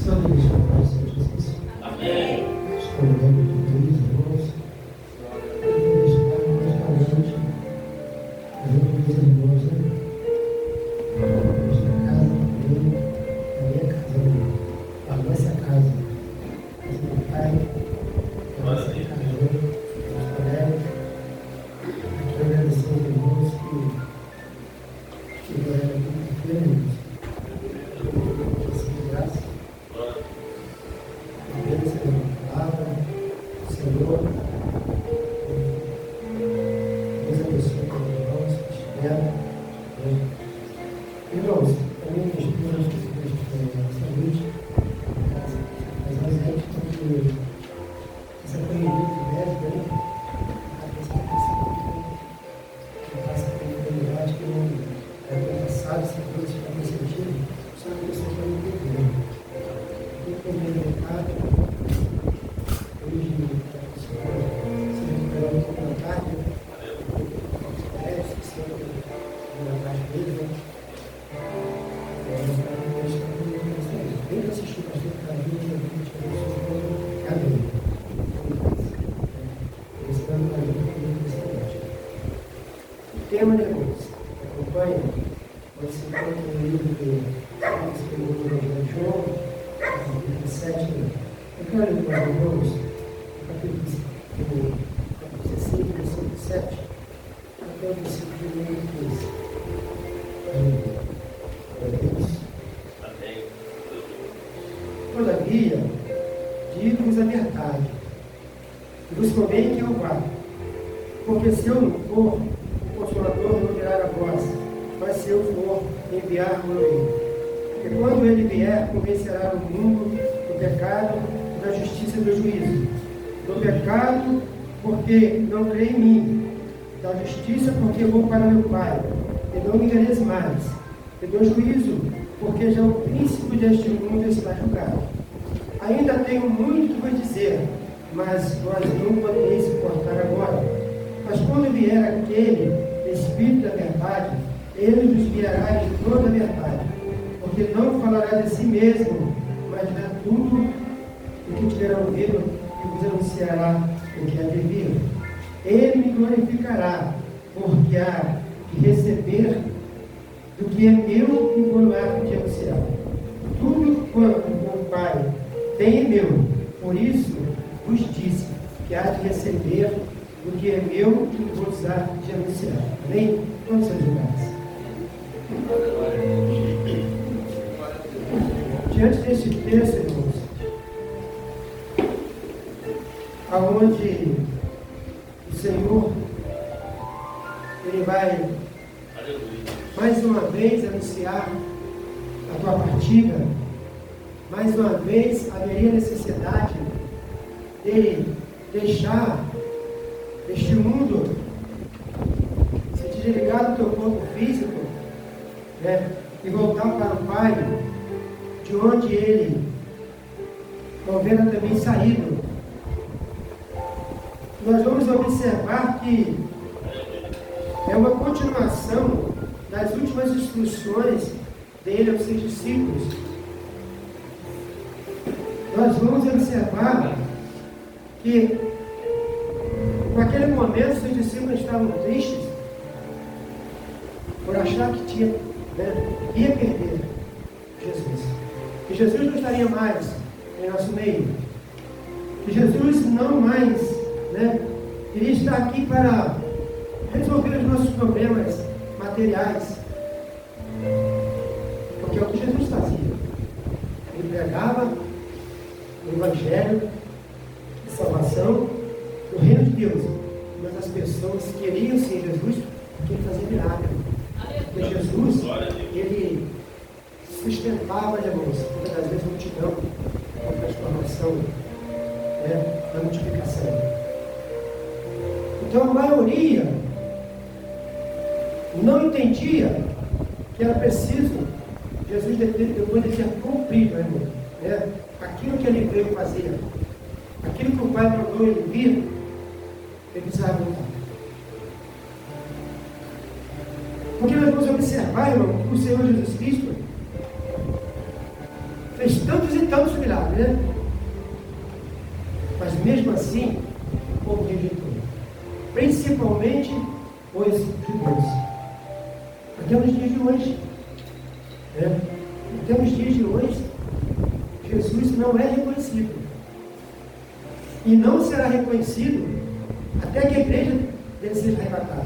Toda vez que eu faço, Senhor Jesus. Amém. Estou orando de Deus, irmãos. Eu vou estar mais valente. Junto com meus irmãos, né? Nesta casa também, a minha casa, né? A nossa casa. A do meu pai, a nossa casa, né? Os colegas. Aqui agradecer aos irmãos que vieram aqui com firme. Tema, né, irmãos? Acompanha. Pode ser no livro de João, capítulo 7. Eu quero ler para os irmãos, capítulo 16, versículo 7, até o versículo 13. Amém. Todavia, digo-vos a verdade, e vos convém que eu vá, porque se eu não for, o Consolador não virá a vós, mas se eu for, enviar-vos-ei. E quando ele vier, convencerá o mundo do pecado, da justiça e do juízo. Do pecado, porque não crê em mim. Da justiça, porque vou para meu Pai, e não me vereis mais. E do juízo, porque já o príncipe deste mundo está julgado. Ainda tenho muito que vos dizer, mas vós não podereis suportar agora. Mas quando vier aquele Espírito da verdade, ele vos guiará em toda a verdade, porque não falará de si mesmo, mas dirá tudo o que tiver ouvido e vos anunciará o que há de vir. Ele me glorificará, porque há de receber do que é meu e por há de anunciar. Tudo quanto o Pai tem é meu, por isso vos disse que há de receber do que é meu e vos há de anunciar. Amém? Vamos ser julgados. Diante deste texto, irmãos, aonde o Senhor ele vai mais uma vez anunciar a tua partida, mais uma vez haveria necessidade dele deixar este mundo, se desligar do teu corpo físico, né, e voltar para o Pai, de onde ele houvera também saído. Nós vamos observar que é uma continuação das últimas instruções dele aos seus discípulos. Nós vamos observar que naquele momento, seus discípulos estavam tristes por achar que ia perder Jesus. Que Jesus não estaria mais em nosso meio. Que Jesus não mais iria estar aqui para resolver os nossos problemas materiais. Porque é o que Jesus fazia. Ele pregava o Evangelho de salvação, o reino de Deus, mas as pessoas queriam ser Jesus porque ele fazia milagre. Porque Jesus, ele sustentava, irmãos, muitas das vezes a multidão, com a transformação, da multiplicação. Então a maioria não entendia que era preciso Jesus depois de ter cumprido, irmão, aquilo que ele veio fazer, aquilo que o Pai mandou ele vir, ele precisava voltar. Porque nós vamos observar, irmão, que o Senhor Jesus Cristo fez tantos e tantos milagres, né? Mas mesmo assim, o povo rejeitou. Principalmente os judeus. Até nos dias de hoje. Né? Até nos dias de hoje, Jesus não é reconhecido. E não será reconhecido até que a igreja dele seja arrebatada.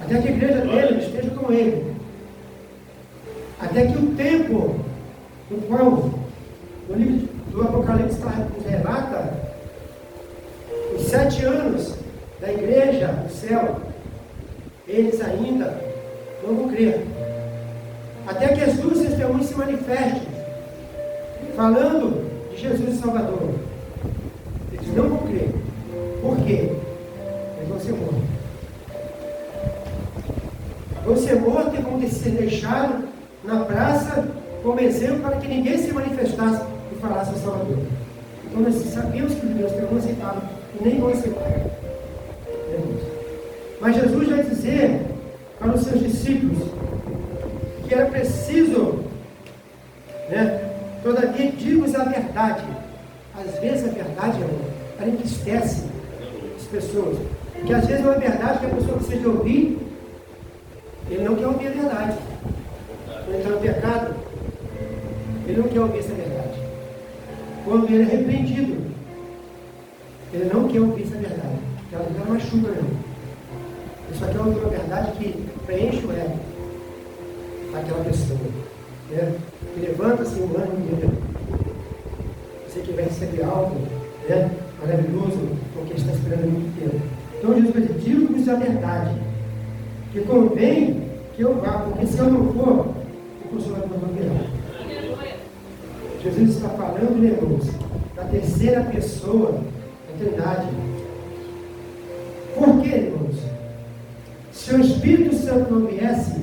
Até que a igreja dele esteja com ele. Até que o tempo no qual o livro do Apocalipse nos relata os 7 anos da igreja do céu, eles ainda não vão crer. Até que as duas testemunhas se manifestem, falando de Jesus Salvador. Eles não vão crer. Por quê? Eles vão ser mortos. Vão ser mortos e vão ser deixados na praça como exemplo para que ninguém se manifestasse e falasse o Salvador. Então nós sabemos que os judeus não aceitaram e nem vão aceitar. Mas Jesus vai dizer para os seus discípulos que era preciso, né? Todavia digo-vos a verdade. Às vezes a verdade ela entristece as pessoas. Porque às vezes é uma verdade que a pessoa precisa de ouvir, ele não quer ouvir a verdade. Quando ele está no pecado, ele não quer ouvir essa verdade. Quando ele é repreendido, ele não quer ouvir essa verdade. Porque ela machuca mesmo. Ele só quer ouvir uma verdade que preenche o ego daquela pessoa. Né? Que levanta-se um ano inteiro. Você que vai receber algo, né, maravilhoso, porque está esperando há muito tempo. Então Jesus vai dizer, digo-vos a verdade, que convém que eu vá, porque se eu não for, o Consolador não virá. Jesus está falando, irmãos, da terceira pessoa da Trindade. Por quê, irmãos? Se o Espírito Santo não viesse,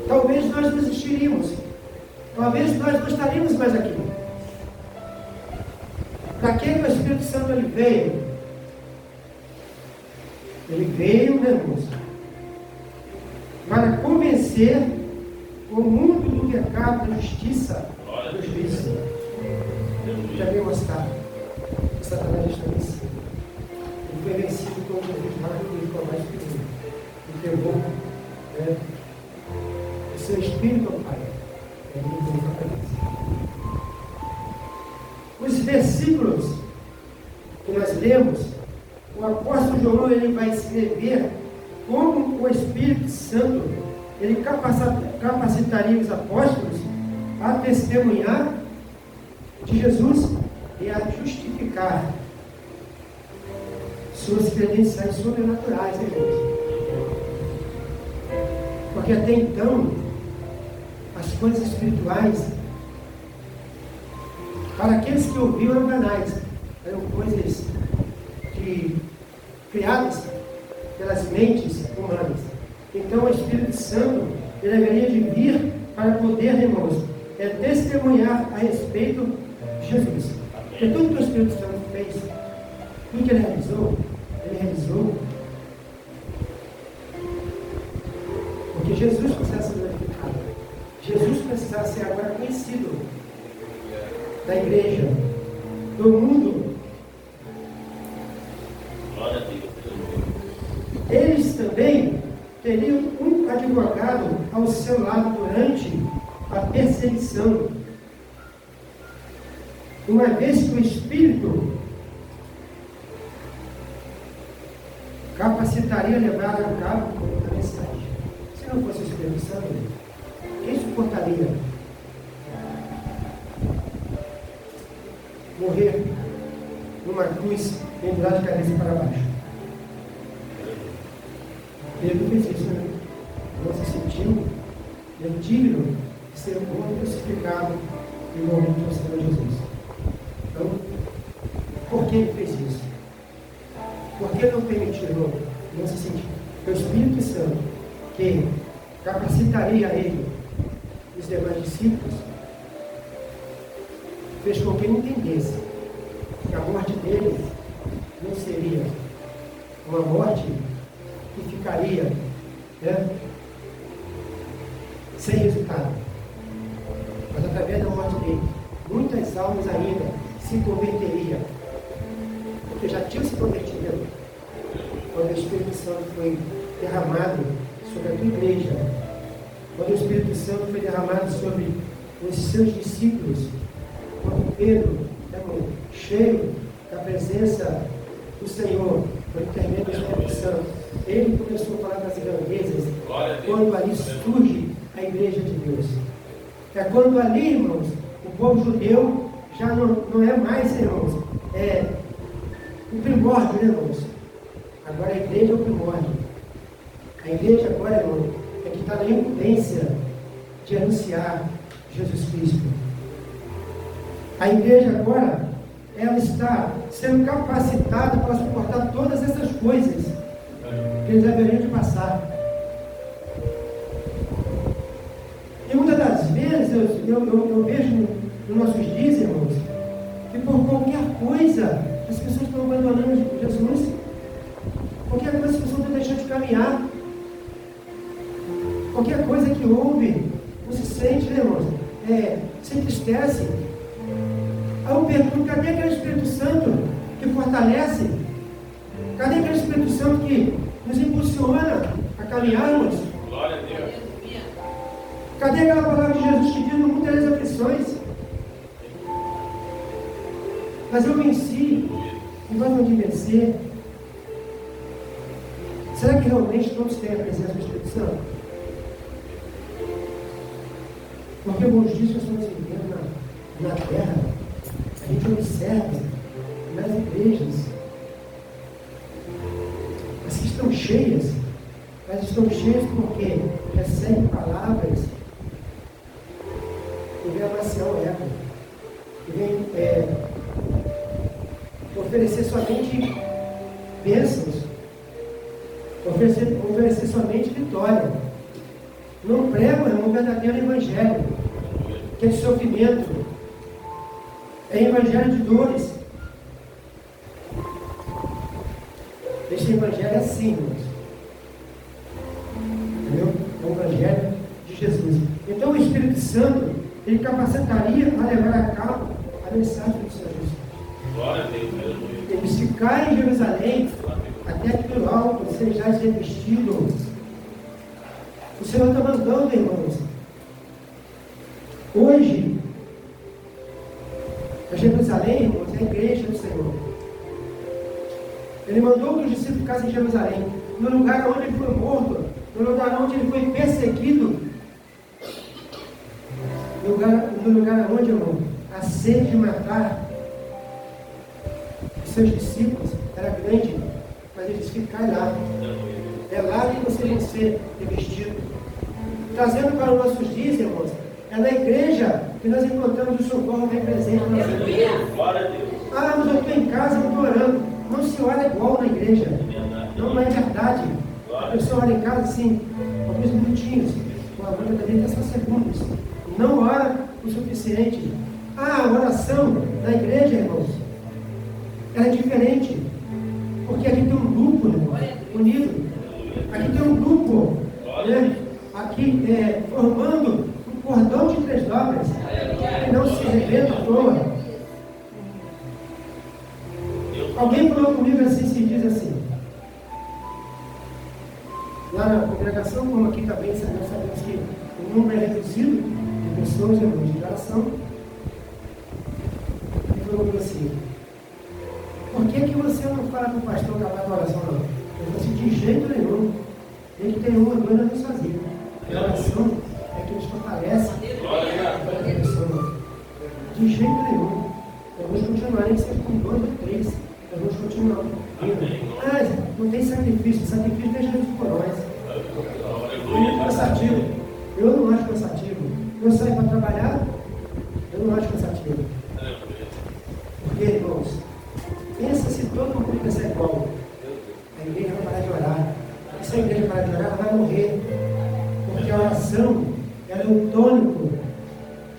talvez nós não existiríamos. Talvez nós não estaríamos mais aqui. Para que o Espírito Santo ele veio? Ele veio, né, irmãos? Para convencer o mundo do pecado, da justiça, do juízo. Já veio mostrar que Satanás está vencido. Ele foi vencido quando Jesus ele ficou mais pequeno. Ele pegou, né, o seu espírito ao Pai. Ele veio para os versículos que nós lemos, o apóstolo João ele vai escrever como o Espírito Santo ele capacitaria os apóstolos a testemunhar de Jesus e a justificar suas credenciais sobrenaturais, irmãos. Porque até então as coisas espirituais para aqueles que ouviam eram banais, eram coisas criadas pelas mentes humanas. Então o Espírito Santo ele deveria de vir para poder, irmãos, testemunhar a respeito de Jesus. Porque tudo que o Espírito Santo fez, tudo que ele realizou porque Jesus precisava ser glorificado. Jesus precisava ser agora conhecido da igreja, do mundo. Eles também teriam um advogado ao seu lado durante a perseguição, uma vez que o Espírito capacitaria a levar a cabo a mensagem. Se não fosse o Espírito Santo, quem suportaria morrer numa cruz pendurado de cabeça para baixo? Ele fez isso, né? Não se sentiu digno de ser morto, crucificado e morrer pelo Senhor Jesus. Então, por que ele fez isso? Por que não permitiu? Não se sentiu. O Espírito Santo, que capacitaria ele e os demais discípulos, fez com que ele entendesse que a morte dele não seria uma morte que ficaria, né, sem resultado. se converteria, porque já tinham se convertido quando o Espírito Santo foi derramado sobre a tua igreja, quando o Espírito Santo foi derramado sobre os seus discípulos, quando Pedro, cheio da presença do Senhor, por intermédio do Espírito Santo, ele começou a falar das grandezas, quando ali surge a igreja de Deus. É quando ali, irmãos, o povo judeu já não é mais, irmãos, o primórdio, né, irmãos? Agora a igreja é o primórdio. A igreja agora, irmão, é que está na incumbência de anunciar Jesus Cristo. A igreja agora, ela está sendo capacitada para suportar todas essas coisas que eles deveriam de passar. E muitas das vezes eu vejo nos nossos dias, irmãos, que por qualquer coisa as pessoas estão abandonando Jesus. Qualquer coisa as pessoas estão deixando de caminhar. Qualquer coisa que ouve, não se sente, né, irmãos? Se entristece. Aí eu pergunto, cadê aquele Espírito Santo que fortalece? Cadê aquele Espírito Santo que nos impulsiona a caminharmos? Glória a Deus. Cadê aquela palavra de Jesus que diz no mundo das aflições? Mas eu venci, e nós vamos vencer. Será que realmente todos têm a presença do Espírito Santo? Porque alguns dias nós estamos vivendo na terra, a gente observa nas igrejas, as que estão cheias, mas estão cheias porque recebem palavras que vem amaciar o ego, que vem oferecer somente bênçãos, oferecer somente vitória. Não pregam, irmão, um verdadeiro evangelho, que é de sofrimento, é evangelho de dores. Este evangelho é assim, irmãos. Entendeu? É o evangelho de Jesus. Então o Espírito Santo, ele capacitaria a levar a cabo a mensagem do Senhor Jesus. Glória a Deus. Eles ficarem em Jerusalém até que do alto sejais revestidos. O Senhor está mandando, irmãos. Hoje, a Jerusalém, irmãos, é a igreja do Senhor. Ele mandou que os discípulos ficassem em Jerusalém, no lugar onde ele foi morto, no lugar onde ele foi perseguido, no lugar onde, irmão, a sede de matar os seus discípulos era grande, mas ele disse: ficai lá. É lá que vocês vão ser revestidos. Trazendo para os nossos dias, irmãos, é na igreja que nós encontramos o socorro bem presente na nossa vida. Ah, mas eu estou em casa, eu estou orando. Não se ora igual na igreja. Não é verdade. A pessoa ora em casa assim, alguns minutinhos, com a banda dele até só segundos. Não ora o suficiente. Ah, a oração na igreja, irmãos, ela é diferente. Porque aqui tem um grupo, irmão, unido. Aqui tem um grupo, né? Aqui formando um cordão de 3 dobras, que não se rebenta à toa. Alguém falou comigo assim, se diz assim, lá na congregação, como aqui também, nós sabemos que o número é reduzido de pessoas, irmãos, de oração. Ele falou comigo assim: por que você não fala com o pastor da oração, não? Eu disse: de jeito nenhum. Ele tem uma dor não sozinho. A oração é que nos fortalece. De jeito nenhum. Nós vamos continuar, nem que seja com 2 ou 3. Nós vamos continuar. Mas não tem sacrifício. Sacrifício deixa Jesus por nós. É muito cansativo. Eu não acho cansativo. Eu saio para trabalhar, eu não acho cansativo. Porque, irmãos, pensa se todo mundo pensar igual. A igreja vai parar de orar. E se a igreja parar de orar, ela vai morrer. Porque a oração, ela é um tônico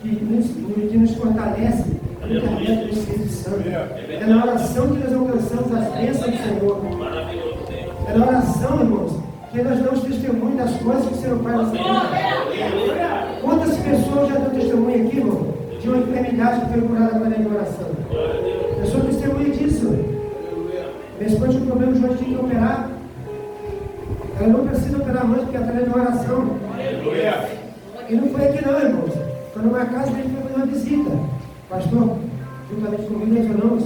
que nos fortalece no caminho do Espírito Santo. É na oração que nós alcançamos as bênçãos do Senhor. É na oração, irmãos, que nós damos testemunho das coisas que o Senhor faz na nossa vida. Quantas pessoas já dão testemunho aqui, irmão, de uma enfermidades que foram curadas através da oração. Glória a Deus. Eu sou testemunha disso. Aleluia. Minha esposa tinha um problema de onde tinha que operar. Ela não precisa operar mais porque é através da oração. Aleluia. E não foi aqui não, irmãos. Foi numa casa que a gente foi fazer uma visita. Pastor, juntamente comigo, nós oramos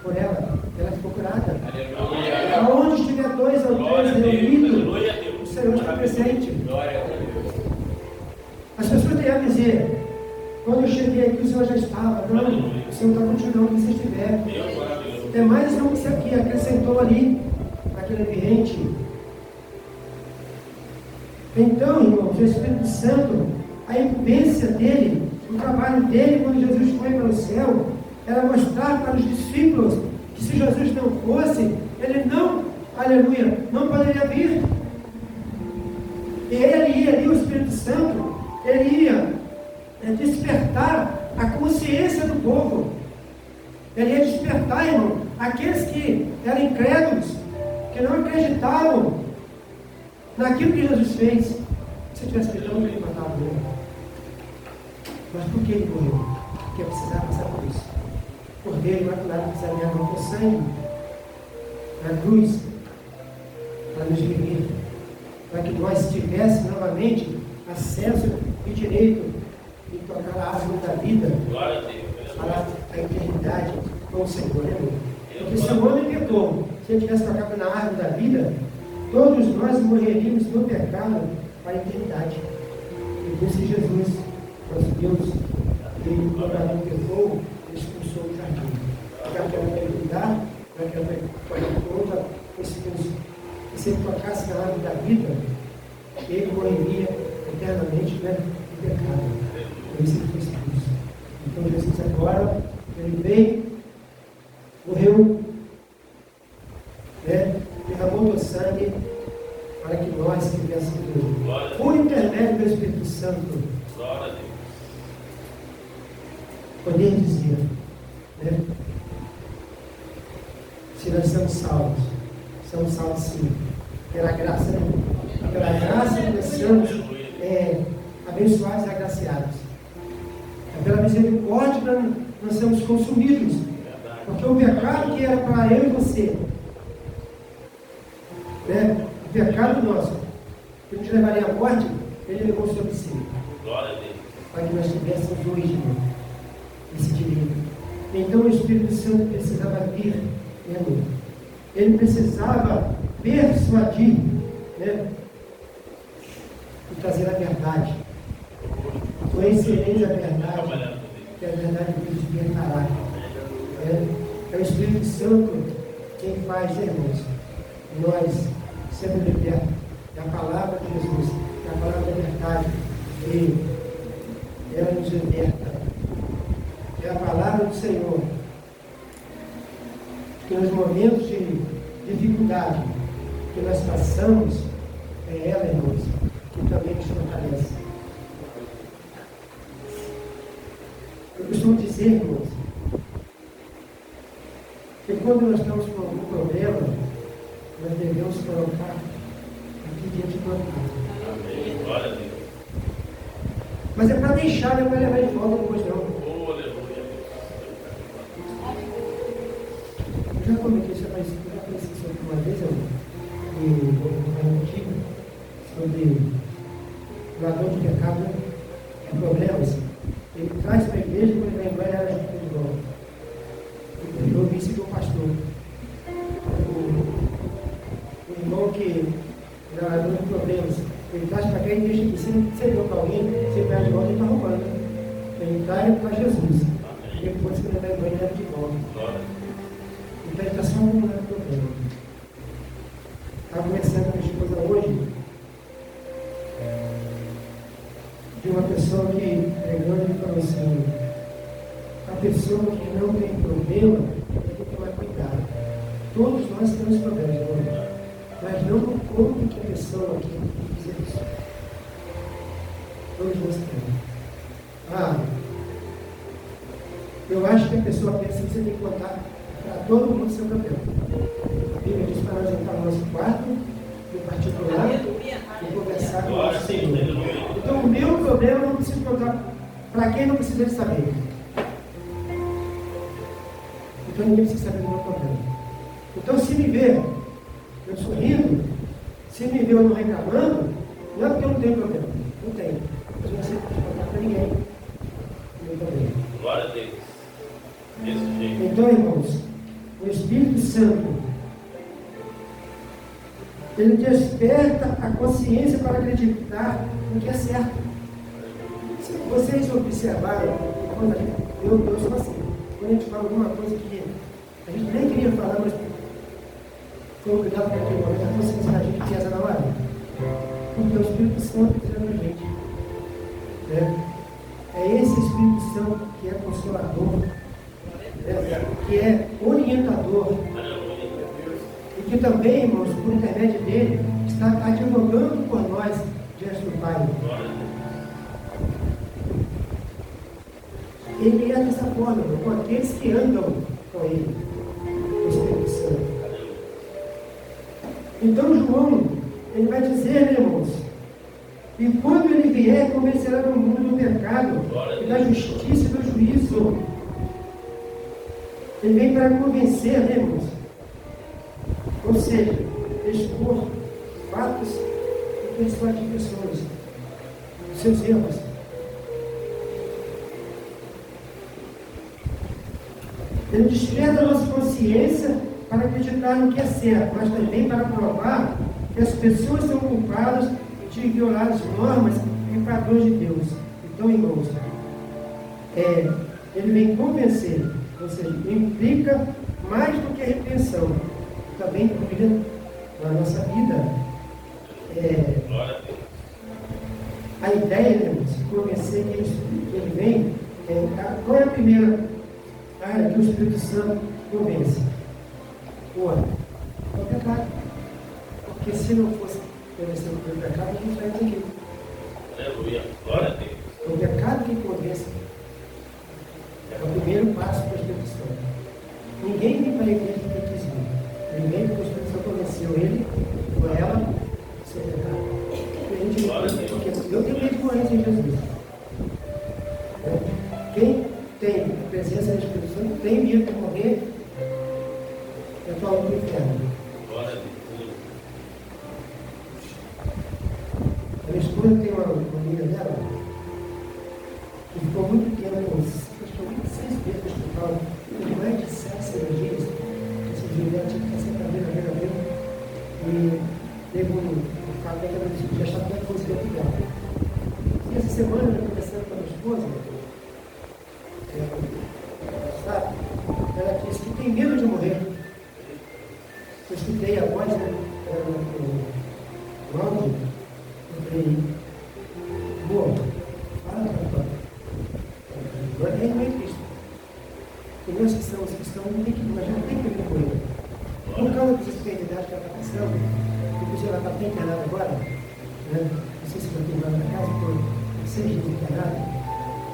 por ela. Ela ficou curada. Aleluia. Aonde estiver dois ou Glória a três Deus. reunidos, Aleluia a Deus. o Senhor está presente. Glória a Deus. As pessoas têm a dizer, quando eu cheguei aqui, o Senhor já estava. Não, o Senhor está continuando onde você estiver. Deus maravilhoso. É mais um que isso aqui acrescentou ali, naquele ambiente. Então, irmãos, o Espírito Santo, a incumbência dele, o trabalho dele quando Jesus foi para o céu, era mostrar para os discípulos que se Jesus não fosse, ele não, aleluia, não poderia vir. E ele ia ali, o Espírito Santo, ele ia despertar a consciência do povo. Ele ia despertar, irmão, aqueles que eram incrédulos, que não acreditavam naquilo que Jesus fez. Se tivesse feito, não teria matado ele. Mas por que ele morreu? Porque precisava passar por isso. Cordeiro imaculado que sabia não com sangue na cruz para nos remir, para que nós tivéssemos novamente acesso e direito de tocar a árvore da vida. Glória a Deus. Para a eternidade com o Senhor, né, irmão? Porque se o homem pecou, se ele tivesse tocado na árvore da vida, todos nós morreríamos no pecado para a eternidade. E por isso que Jesus, nosso Deus, ele, quando Adão pecou, ele expulsou o jardim. Porque aquela para ele cuidar, aquela para outra expulso. E se ele tocasse na árvore da vida, ele morreria eternamente, né, no pecado. Por isso ele foi expulso. Então Jesus agora, ele veio, morreu, né, derramou do sangue para que nós tivéssemos Deus. Por intermédio do Espírito Santo, Glória a Deus. poder dizer, né, se nós somos salvos sim, pela graça, né? Pela graça que nós somos abençoados e agraciados. É pela misericórdia que nós somos consumidos. Porque o pecado que era para eu e você, né? O pecado nosso, que nos levaria à morte, ele levou sobre si. Glória a Deus. Para que nós tivéssemos hoje, irmão, esse direito. Então o Espírito Santo precisava vir, né, irmão? Ele precisava persuadir, né? E trazer a verdade. Conhecereis a verdade, que a verdade vos libertará. É o Espírito Santo quem faz, né, irmãos? Nós sermos libertos. É a palavra de Jesus, é a palavra da verdade. E ela nos liberta. É a palavra do Senhor. Que nos momentos de dificuldade que nós passamos, é ela, irmãos, que também nos fortalece. Eu costumo dizer, irmãos, que quando nós estamos com algum problema, nós devemos colocar aqui diante do altar. Amém. Glória a Deus. Mas é para deixar, não é para levar de volta depois não. Oh, aleluia. Eu já comentei isso, mas eu já pensei sobre uma vez, no antigo, sobre o ladrão de pecado, problemas. Ele traz para a igreja e quando ele vai embora, ela junto de volta. Eu ouvi isso de um pastor. O irmão que era ladrão de problemas, ele traz para cá e deixa aqui. Se ele deu para alguém, se ele perde de volta, ele está roubando. Ele traz para Jesus. E depois, quando ele vai embora, ele leva de volta. Então ele está só acumulando problema. Estava conversando com a minha esposa hoje de uma pessoa que pregando e falou assim: a pessoa que não tem problema tem que tomar cuidado. Todos nós temos problemas, não? Mas não no ponto que a pessoa aqui diz isso. Todos nós temos. Eu acho que a pessoa pensa que você tem que contar para todo mundo seu problema. A Bíblia diz para nós entrar no nosso quarto, no particular, e conversar com o nosso Senhor. Então, o meu problema eu não preciso contar para quem não precisa de saber. Então ninguém precisa saber do meu problema. Então se me ver eu sorrindo, se me ver eu não reclamando, não é porque eu não tenho problema. Não tenho. Mas eu não sei contar para ninguém o meu problema. Glória a Deus. Desse jeito. Então, irmãos, o Espírito Santo, ele desperta a consciência para acreditar no que é certo. Se vocês observaram, eu sou assim, quando a gente fala alguma coisa que a gente nem queria falar, mas foi obrigado para aquele momento, a consciência da gente pesa na hora. Porque o Espírito Santo está na gente. É esse Espírito Santo que é consolador, que é orientador, e que também, irmãos, por intermédio dele, está advogando por nós diante do Pai. Ele é dessa forma, com aqueles que andam com ele, o Espírito Santo. Então João, ele vai dizer, irmãos, e quando ele vier, convencerá o mundo do pecado, e da justiça e do juízo. Ele vem para convencer, né, irmãos? Ou seja, expor fatos e persuadir pessoas dos seus erros. Ele desperta a nossa consciência para acreditar no que é certo, mas também para provar que as pessoas são culpadas de violar as normas e padrões de Deus. Então, irmãos, ele vem convencer, ou seja, implica mais do que a repreensão. Também cuida na nossa vida. A ideia, irmãos, de convencer que ele vem, qual é a primeira área que o Espírito Santo convence? É o pecado. Porque se não fosse convencer o pecado, a gente não estaria aqui. Aleluia. Glória a Deus. É o pecado que convence. É o primeiro passo para o Espírito Santo. Ninguém vem para a igreja porque quis vir. Ninguém, porque o Espírito Santo convenceu ele ou ela do seu pecado. Eu tenho medo de morrer sem Jesus. Quem tem a presença do Espírito Santo tem medo de morrer, eu estou no inferno. Glória a Deus. A minha esposa tem uma amiga dela que ficou muito tempo, acho que 26 vezes no hospital, com mais de 7 cirurgias. Esse dia ela tinha que estar sempre a ver. E teve um fato que ela já estava bem conseguindo dela. E essa semana, eu conversando com a minha esposa, sabe, ela disse que tem medo de morrer. Eu escutei a voz, né? No áudio. Eu falei, boa, fala para agora é em Cristo. E nós que somos cristãos, não tem que viver com ele. Por causa dessa enfermidade que ela está passando, inclusive ela está bem internada agora, né? Não sei se já tem lá na casa, por 6 dias internada,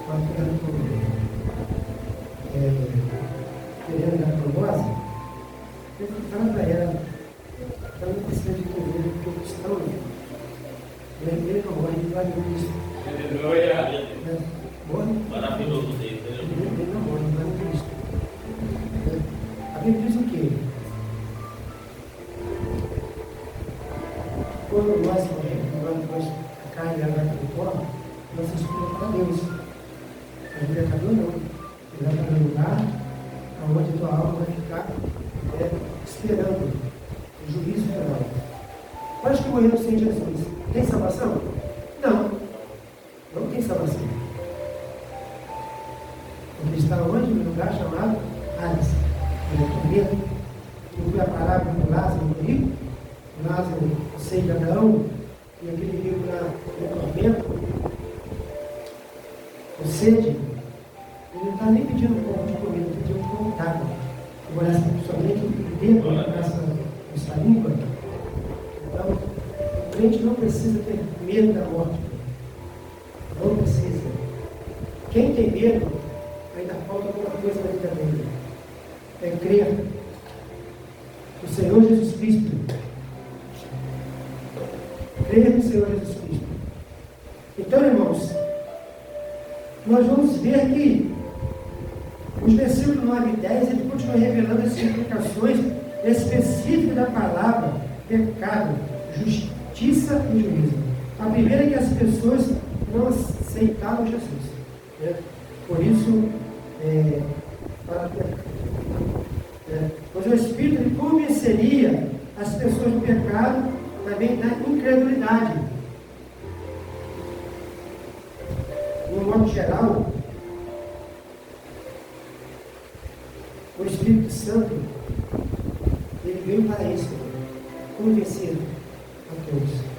ela ficando querendo dar trombose. Eu falo para ela não precisa de entender, porque o cristão, ele não morre, ele vai ver isso. Aleluia. Morre? Maravilhoso Deus. Ele não morre, ele vai ver Cristo. A Bíblia diz o quê? Quando nós morremos, a carne vai para o pó, nós escolhemos para Deus. A vida acabou não. Ele vai para um lugar onde a tua alma vai ficar esperando o juízo final. Mas que morreram sem Jesus, tem salvação? Não. Não tem salvação. Porque está onde? No lugar chamado Hades. Ele é medo. Eu fui a parábola do Lázaro no rico. Lázaro, o seio de Abraão, e aquele rico no tormento. O sede. Ele não está nem pedindo um pouco de comida, ele pediu um pouco d'água. Eu vou olhar somente o dedo nessa língua. Então, o crente não precisa ter medo da morte. Não precisa. Quem tem medo, ainda falta alguma coisa na vida dele. É crer no Senhor Jesus Cristo. Crer no Senhor Jesus Cristo. Então, irmãos, nós vamos ver que Os versículos 9 e 10, ele continua revelando as implicações específicas da palavra pecado, justiça e juízo. A primeira é que as pessoas não aceitavam Jesus. Né? Por isso, mas o Espírito ele convenceria as pessoas do pecado, também da incredulidade. No modo geral, o Espírito Santo, ele veio para isso, convencer a todos.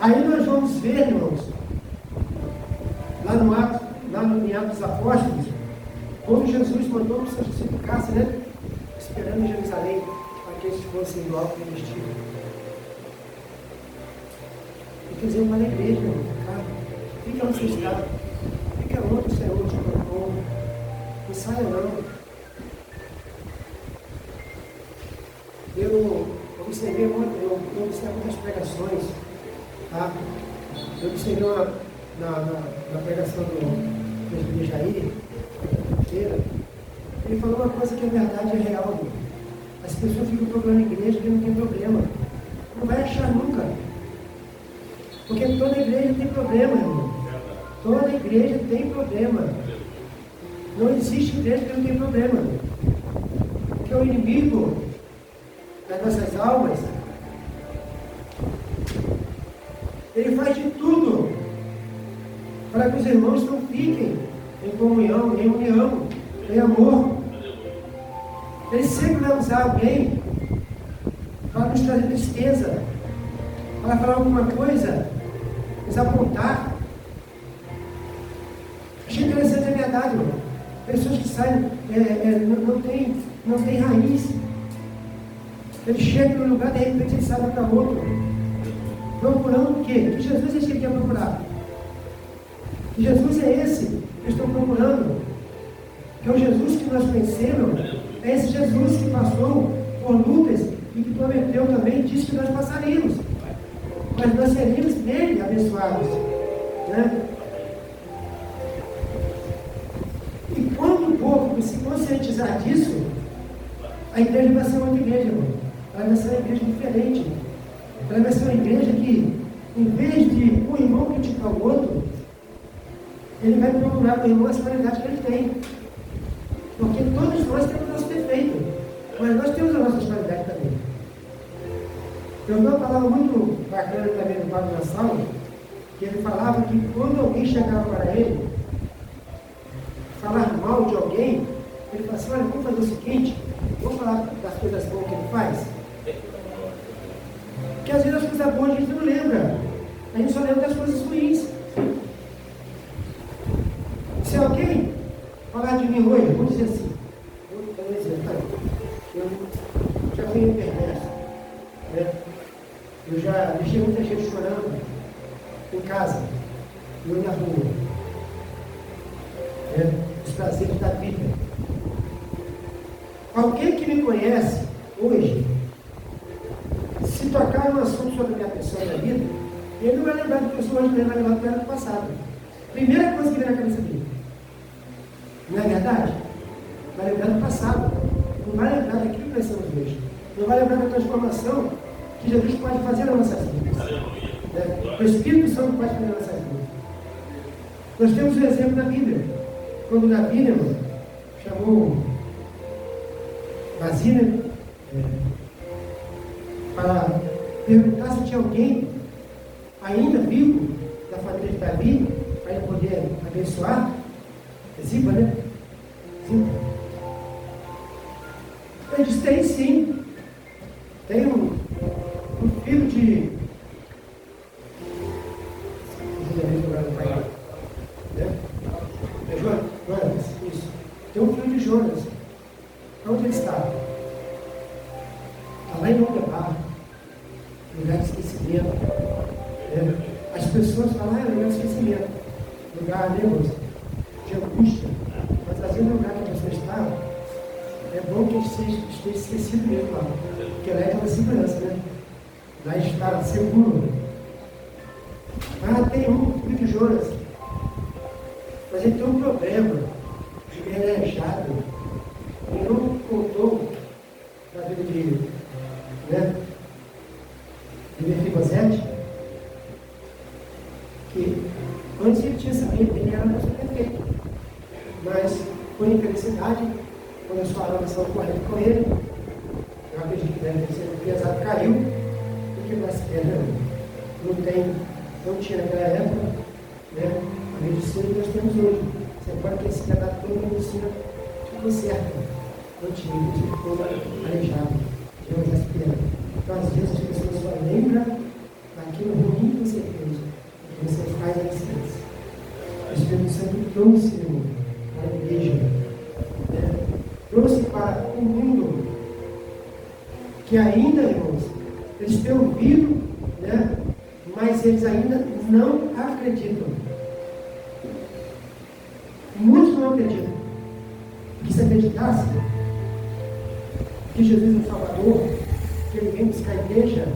Aí nós vamos ver, irmãos, lá em Atos dos Apóstolos, como Jesus mandou que se justificasse, né? Esperando em Jerusalém, para que eles fossem logo revestidos. E quer dizer, uma igreja, meu irmão, cara, fica onde você está, fica onde o Senhor te colocou, não saia não. Eu observei muitas pregações, tá? Eu observei na pregação do presbítero Jair, ele falou uma coisa que é verdade, é real. As pessoas ficam procurando igreja que não tem problema. Não vai achar nunca. Porque toda igreja tem problema, irmão. Toda igreja tem problema. Não existe igreja que não tem problema. Porque o inimigo das nossas almas, ele faz de tudo para que os irmãos não fiquem em comunhão, em união, em amor. Ele sempre vai usar alguém para nos trazer tristeza, para falar alguma coisa, nos apontar. Achei interessante a verdade, irmão. Pessoas que saem, não tem raiz. Ele chega no lugar, de repente ele sai para outro. Procurando o quê? Que Jesus é esse que quer procurar. Que Jesus é esse que estão procurando. Que é o Jesus que nós conhecemos. É esse Jesus que passou por lutas e que prometeu também, disse que nós passaríamos. Mas nós seríamos nele abençoados. Né? E quando o povo se conscientizar disso, a igreja vai ser outra igreja, irmão. Ela vai ser uma igreja diferente. Ela vai ser uma igreja que, em vez de um irmão criticar o outro, ele vai procurar no irmão as qualidades que ele tem. Porque todos nós temos o nosso defeito, mas nós temos as nossas qualidades também. Eu vi uma palavra muito bacana também do Pablo Nassau, que ele falava que quando alguém chegava para ele, falar mal de alguém, ele falava assim: olha, vamos fazer o seguinte, vamos falar das coisas boas que ele faz. Porque às vezes as coisas boas a gente não lembra, a gente só lembra das coisas ruins. Se alguém falar de mim hoje, vamos dizer assim, eu já fui perverso, né? Eu já deixei muita gente chorando em casa, eu na rua, né? Os prazeres da vida. Alguém que me conhece hoje, se tocar um assunto sobre a minha pessoa da vida, ele não vai lembrar de pessoas hoje, ele vai lembrar do ano passado. Primeira coisa que vem na cabeça dele. Não é verdade? Vai lembrar do passado. Não vai lembrar daquilo que nós somos hoje. Não vai lembrar da transformação que Jesus pode fazer nas nossas vidas. Né? O Espírito Santo pode fazer nas nossas vidas. Nós temos um exemplo na Bíblia. Quando na Bíblia, irmão, chamou Basília para perguntar se tinha alguém ainda vivo da família de Davi, para ele poder abençoar. Ziba, né? Ziba. Ele disse: tem sim. Tem um filho de. Jonas, isso. Tem um filho de Jonas. Onde ele está? Está lá em Lodebar, lugar de esquecimento. As pessoas falam: é lugar de esquecimento. Lugar, né, moça? De angústia. Mas às vezes no lugar que a pessoa está, é bom que esteja esquecido mesmo lá. Porque lá é uma segurança, né? Lá está seguro. Ah, tem um filho de Jonas. Mas ele tem um problema. Ele é aleijado. Ele não contou na vida de Mefibosete, que antes ele tinha sabido que ele era uma pessoa perfeita. Mas, por infelicidade, começou a relação correta com ele. Eu acredito que deve ter sido pesado, caiu, porque mais pedra não tinha naquela época, né? A medicina que nós temos hoje. Você pode ter se adaptado toda a medicina, ficou certa. Não tinha, ele ficou aleijado, tinha mais essa pedra. Então, às vezes, as pessoas só lembram daquilo ruim que você fez, que você faz a licença. O Espírito Santo trouxe para a igreja, né? Trouxe para o mundo, que ainda, irmãos, eles têm ouvido, né? Mas eles ainda não acreditam. Muitos não acreditam. Porque se acreditasse que Jesus é o Salvador, que ele vem buscar a igreja,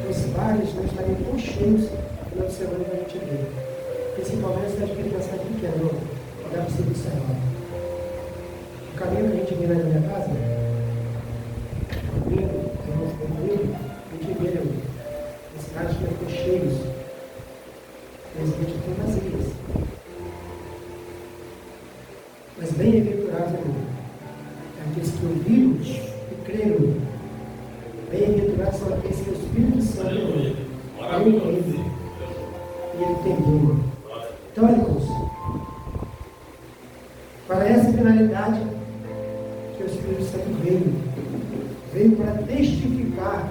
os bares não estariam tão cheios no final de semana que a gente vê. Principalmente se a gente pensar pequeno, não dá para ser observado. O caminho que a gente vê lá na minha casa, a gente vê os caras que estão cheios, mas a gente estão vazios. Mas bem-aventurados, irmão, aqueles que ouviram e creram. Bem-aventurados são aqueles que o Espírito Santo e ele entendeu. Então, irmãos, para essa finalidade que o Espírito Santo veio para testificar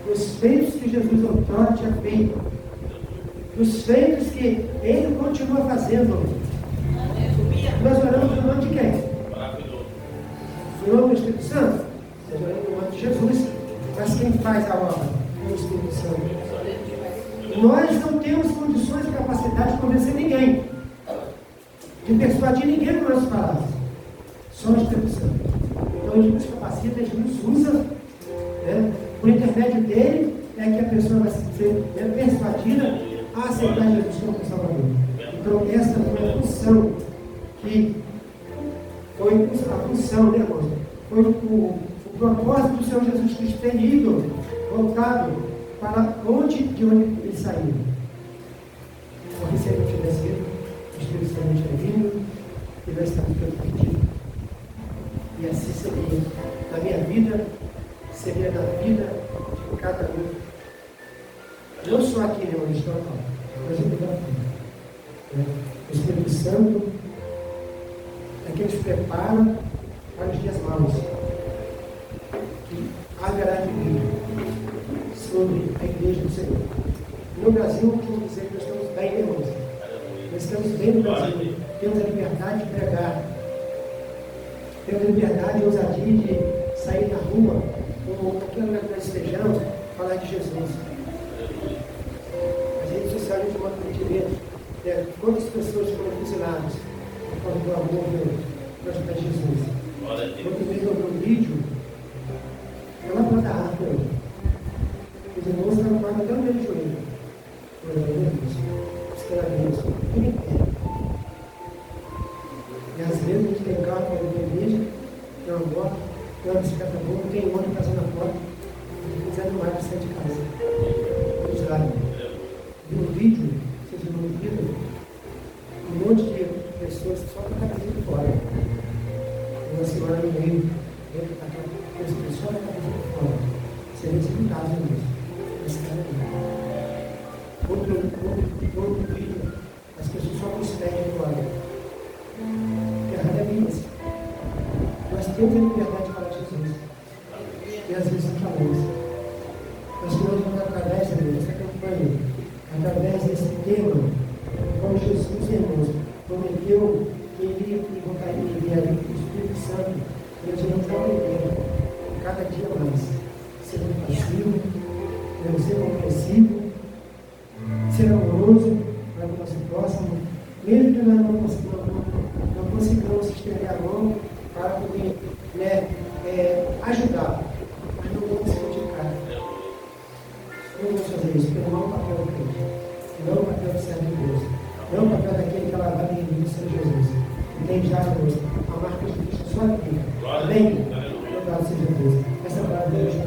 os feitos que Jesus outrora tinha feito, os feitos que ele continua fazendo. Nós oramos no nome de quem? No nome do Espírito Santo? Nós oramos no nome de Jesus. Mas quem faz a obra é o Espírito Santo. Nós não temos condições e capacidade de convencer ninguém, de persuadir ninguém com nossas palavras. Só o Espírito Santo. Então ele nos capacita, ele nos usa, né? Por intermédio dele é que a pessoa vai ser persuadida a aceitar Jesus como Salvador. Então essa foi a função que foi a função, né, irmãos? Foi o propósito do Senhor Jesus Cristo ter ido, voltado para de onde ele saiu. Porque se ele não tivesse ido, o Espírito Santo não tinha vindo, e nós estamos perdidos. E assim seria na minha vida, seria na vida de cada um. Não só aqui, né, onde estou agora, mas em toda a vida. O Espírito Santo é que nos prepara para os dias maus. Que haverá de vir sobre a igreja do Senhor. No Brasil, vou dizer que nós estamos bem, irmãos. Nós estamos bem no Brasil. Temos a liberdade de pregar. Temos a liberdade e ousadia de sair na rua, ou qualquer lugar que nós estejamos, falar de Jesus. As redes sociais de uma vê quantas pessoas foram fuziladas por causa do amor para ajudar Jesus. Quando vez eu vi um vídeo, eu lá para a árvore, os irmãos estavam quase até o meio do joelho. Os caras tudo em pé. E às vezes a gente tem carro para ir para a igreja, tem uma moto, tem uma bicicleta boa, tem um ônibus fazendo a porta, e quiser mais para sair de casa. Vamos lá. Vi um vídeo, vocês não viram, um monte de pessoas só com a cabeça de fora. Uma senhora no meio, dentro da cabeça, só com a cabeça de fora. Seria esse caso mesmo. Esse cara aí. Outro vídeo, as pessoas só com os pés de fora. Errado é isso. Nós temos a liberdade de falar de Jesus. E às vezes não falamos. Nós queremos através dessa campanha, através desse tema, como Jesus, irmãos, prometeu que ele enviaria o Espírito Santo para a gente aprender cada dia mais, ser compassivo, ser compreensivo, ser amoroso para o nosso próximo, mesmo que nós não consigamos estender a mão para poder ajudar, mas não vamos se criticar. Não vamos fazer isso, porque não é o papel do crente, não é o papel do servo de Deus, não é o papel da e tem já a marca de Cristo na sua vida. Glória a Amém? Deus. Aleluia. Louvado seja Deus. Essa palavra de hoje